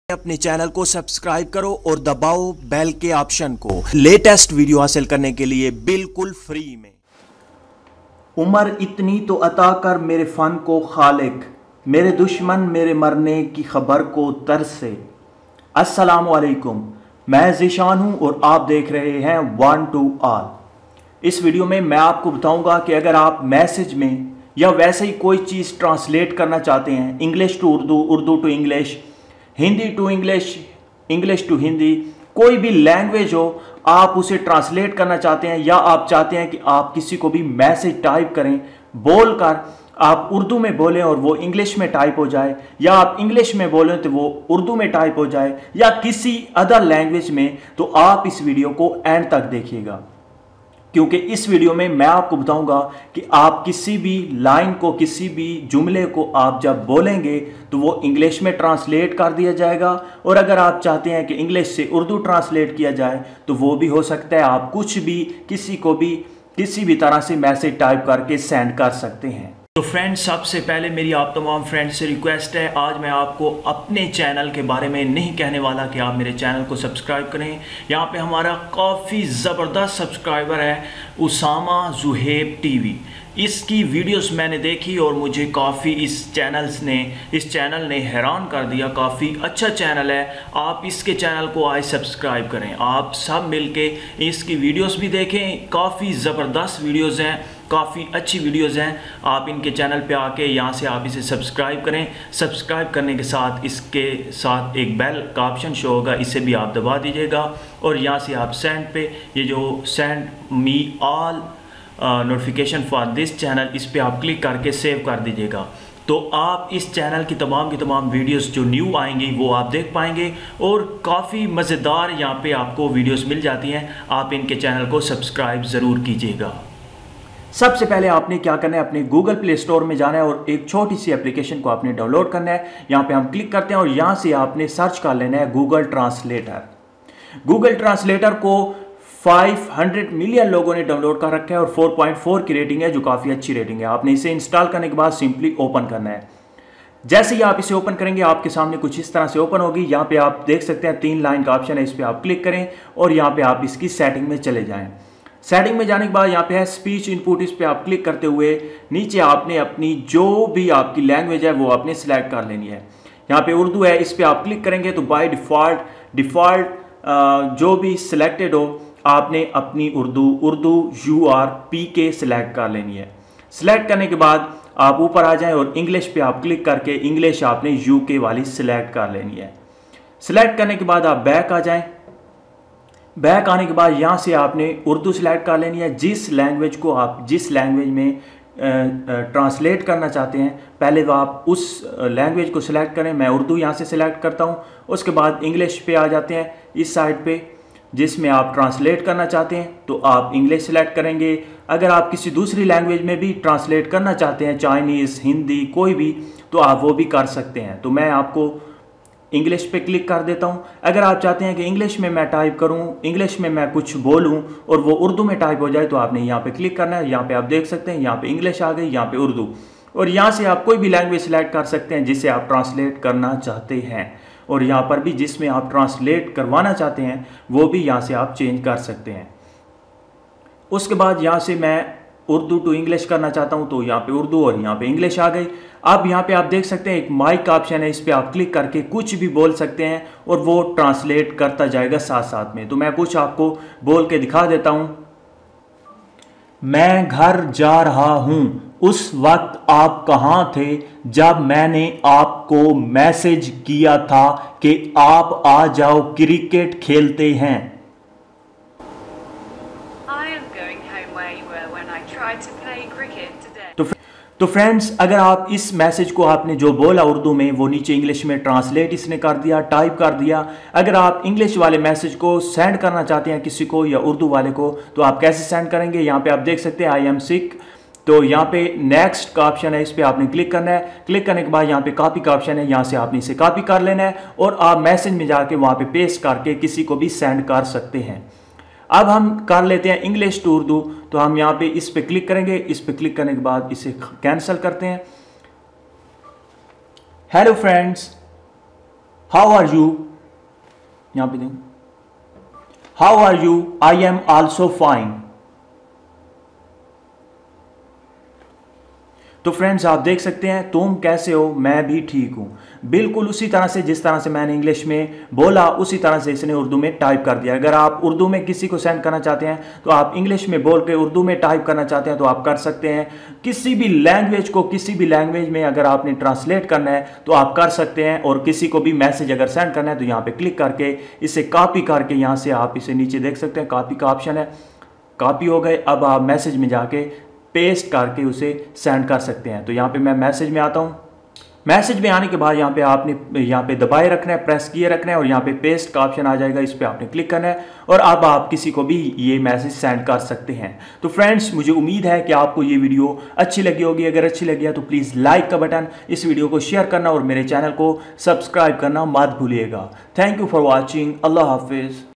अपने चैनल को सब्सक्राइब करो और दबाओ बेल के ऑप्शन को लेटेस्ट वीडियो हासिल करने के लिए बिल्कुल फ्री में। उमर इतनी तो अता कर मेरे फन को खालिक, मेरे दुश्मन मेरे मरने की खबर को तरसे। अस्सलामु अलैकुम, मैं ज़ीशान हूँ और आप देख रहे हैं वन टू ऑल। इस वीडियो में मैं आपको बताऊंगा कि अगर आप मैसेज में या वैसे ही कोई चीज़ ट्रांसलेट करना चाहते हैं, English to Urdu, Urdu to English, Hindi to English, English to Hindi, कोई भी लैंग्वेज हो, आप उसे ट्रांसलेट करना चाहते हैं या आप चाहते हैं कि आप किसी को भी मैसेज टाइप करें, बोलकर आप उर्दू में बोलें और वो इंग्लिश में टाइप हो जाए, या आप इंग्लिश में बोलें तो वो उर्दू में टाइप हो जाए, या किसी अदर लैंग्वेज में, तो आप इस वीडियो को एंड तक देखिएगा, क्योंकि इस वीडियो में मैं आपको बताऊंगा कि आप किसी भी लाइन को, किसी भी जुमले को आप जब बोलेंगे तो वो इंग्लिश में ट्रांसलेट कर दिया जाएगा, और अगर आप चाहते हैं कि इंग्लिश से उर्दू ट्रांसलेट किया जाए तो वो भी हो सकता है। आप कुछ भी किसी को भी किसी भी तरह से मैसेज टाइप करके सेंड कर सकते हैं। तो फ्रेंड्स, सबसे पहले मेरी आप तमाम फ्रेंड्स से रिक्वेस्ट है, आज मैं आपको अपने चैनल के बारे में नहीं कहने वाला कि आप मेरे चैनल को सब्सक्राइब करें। यहाँ पे हमारा काफ़ी ज़बरदस्त सब्सक्राइबर है उसामा जुहेब टीवी। इसकी वीडियोस मैंने देखी और मुझे काफ़ी इस चैनल ने हैरान कर दिया। काफ़ी अच्छा चैनल है, आप इसके चैनल को आज सब्सक्राइब करें। आप सब मिलके इसकी वीडियोस भी देखें, काफ़ी ज़बरदस्त वीडियोस हैं, काफ़ी अच्छी वीडियोस हैं। आप इनके चैनल पे आके यहाँ से आप इसे सब्सक्राइब करें। सब्सक्राइब करने के साथ इसके साथ एक बेल का ऑप्शन शो होगा, इसे भी आप दबा दीजिएगा, और यहाँ से आप सेंड पे, ये जो send me all notification for this channel, इस पे आप क्लिक करके सेव कर दीजिएगा। तो आप इस चैनल की तमाम वीडियोस जो न्यू आएंगी वो आप देख पाएंगे, और काफ़ी मज़ेदार यहाँ पे आपको वीडियोस मिल जाती हैं। आप इनके चैनल को सब्सक्राइब ज़रूर कीजिएगा। सबसे पहले आपने क्या करना है, अपने गूगल प्ले स्टोर में जाना है और एक छोटी सी एप्लीकेशन को आपने डाउनलोड करना है। यहाँ पे हम क्लिक करते हैं और यहाँ से आपने सर्च कर लेना है गूगल ट्रांसलेटर। गूगल ट्रांसलेटर को 500 मिलियन लोगों ने डाउनलोड कर रखा है और 4.4 की रेटिंग है, जो काफ़ी अच्छी रेटिंग है। आपने इसे इंस्टॉल करने के बाद सिंपली ओपन करना है। जैसे ही आप इसे ओपन करेंगे आपके सामने कुछ इस तरह से ओपन होगी। यहाँ पे आप देख सकते हैं 3 लाइन का ऑप्शन है, इस पर आप क्लिक करें और यहाँ पे आप इसकी सेटिंग में चले जाएं। सेटिंग में जाने के बाद यहाँ पे है स्पीच इनपुट, इस पे आप क्लिक करते हुए नीचे आपने अपनी जो भी आपकी लैंग्वेज है वो आपने सिलेक्ट कर लेनी है। यहाँ पे उर्दू है, इस पे आप क्लिक करेंगे तो बाय डिफ़ॉल्ट जो भी सिलेक्टेड हो आपने अपनी उर्दू URPK सिलेक्ट कर लेनी है। सिलेक्ट करने के बाद आप ऊपर आ जाएं और इंग्लिश पे आप क्लिक करके इंग्लिश आपने UK वाली सिलेक्ट कर लेनी है। सिलेक्ट करने के बाद आप बैक आ जाएं। बैक आने के बाद यहाँ से आपने उर्दू सिलेक्ट कर लेनी है। जिस लैंग्वेज को आप जिस लैंग्वेज में ट्रांसलेट करना चाहते हैं, पहले तो आप उस लैंग्वेज को सिलेक्ट करें। मैं उर्दू यहाँ से सिलेक्ट करता हूँ। उसके बाद इंग्लिश पे आ जाते हैं, इस साइड पे जिसमें आप ट्रांसलेट करना चाहते हैं तो आप इंग्लिश सिलेक्ट करेंगे। अगर आप किसी दूसरी लैंग्वेज में भी ट्रांसलेट करना चाहते हैं, चाइनीज़, हिंदी, कोई भी, तो आप वो भी कर सकते हैं। तो मैं आपको इंग्लिश पे क्लिक कर देता हूँ। अगर आप चाहते हैं कि इंग्लिश में मैं टाइप करूँ, इंग्लिश में मैं कुछ बोलूँ और वो उर्दू में टाइप हो जाए, तो आपने यहाँ पे क्लिक करना है। यहाँ पे आप देख सकते हैं, यहाँ पे इंग्लिश आ गई, यहाँ पे उर्दू, और यहाँ से आप कोई भी लैंग्वेज सिलेक्ट कर सकते हैं जिसे आप ट्रांसलेट करना चाहते हैं, और यहाँ पर भी जिसमें आप ट्रांसलेट करवाना चाहते हैं वो भी यहाँ से आप चेंज कर सकते हैं। उसके बाद यहाँ से मैं उर्दू टू इंग्लिश करना चाहता हूँ तो यहाँ पे उर्दू और यहाँ पे इंग्लिश आ गई। अब यहाँ पे आप देख सकते हैं एक माइक का ऑप्शन है, इस पर आप क्लिक करके कुछ भी बोल सकते हैं और वो ट्रांसलेट करता जाएगा साथ साथ में। तो मैं कुछ आपको बोल के दिखा देता हूँ। मैं घर जा रहा हूँ, उस वक्त आप कहाँ थे जब मैंने आपको मैसेज किया था कि आप आ जाओ क्रिकेट खेलते हैं। तो फ्रेंड्स, अगर आप इस मैसेज को आपने जो बोला उर्दू में वो नीचे इंग्लिश में ट्रांसलेट इसने कर दिया, टाइप कर दिया। अगर आप इंग्लिश वाले मैसेज को सेंड करना चाहते हैं किसी को या उर्दू वाले को, तो आप कैसे सेंड करेंगे, यहाँ पे आप देख सकते हैं आई एम सिक। तो यहाँ पे नेक्स्ट का ऑप्शन है, इस पर आपने क्लिक करना है। क्लिक करने के बाद यहाँ पे कॉपी का ऑप्शन है, यहाँ से आपने इसे कॉपी कर लेना है और आप मैसेज में जाके वहाँ पे पेस्ट करके किसी को भी सेंड कर सकते हैं। अब हम कर लेते हैं इंग्लिश टू उर्दू। तो हम यहाँ पे इस पे क्लिक करेंगे। इस पे क्लिक करने के बाद इसे कैंसिल करते हैं। Hello friends, how are you, यहां पे दें how are you, I am also fine. तो फ्रेंड्स आप देख सकते हैं तुम कैसे हो, मैं भी ठीक हूं। बिल्कुल उसी तरह से जिस तरह से मैंने इंग्लिश में बोला उसी तरह से इसने उर्दू में टाइप कर दिया। अगर आप उर्दू में किसी को सेंड करना चाहते हैं तो आप इंग्लिश में बोल के उर्दू में टाइप करना चाहते हैं तो आप कर सकते हैं। किसी भी लैंग्वेज को किसी भी लैंग्वेज में अगर आपने ट्रांसलेट करना है तो आप कर सकते हैं। और किसी को भी मैसेज अगर सेंड करना है तो यहाँ पे क्लिक करके इसे कॉपी करके यहाँ से आप इसे नीचे देख सकते हैं कॉपी का ऑप्शन है, कॉपी हो गए। अब आप मैसेज में जाके पेस्ट करके उसे सेंड कर सकते हैं। तो यहाँ पे मैं मैसेज में आता हूँ। मैसेज में आने के बाद यहाँ पे आपने यहाँ पे दबाए रखना है, प्रेस किए रखना है और यहाँ पे पेस्ट का ऑप्शन आ जाएगा, इस पे आपने क्लिक करना है और अब आप किसी को भी ये मैसेज सेंड कर सकते हैं। तो फ्रेंड्स मुझे उम्मीद है कि आपको ये वीडियो अच्छी लगी होगी। अगर अच्छी लगी है तो प्लीज़ लाइक का बटन, इस वीडियो को शेयर करना और मेरे चैनल को सब्सक्राइब करना मत भूलिएगा। Thank you for watching. अल्लाह हाफिज़।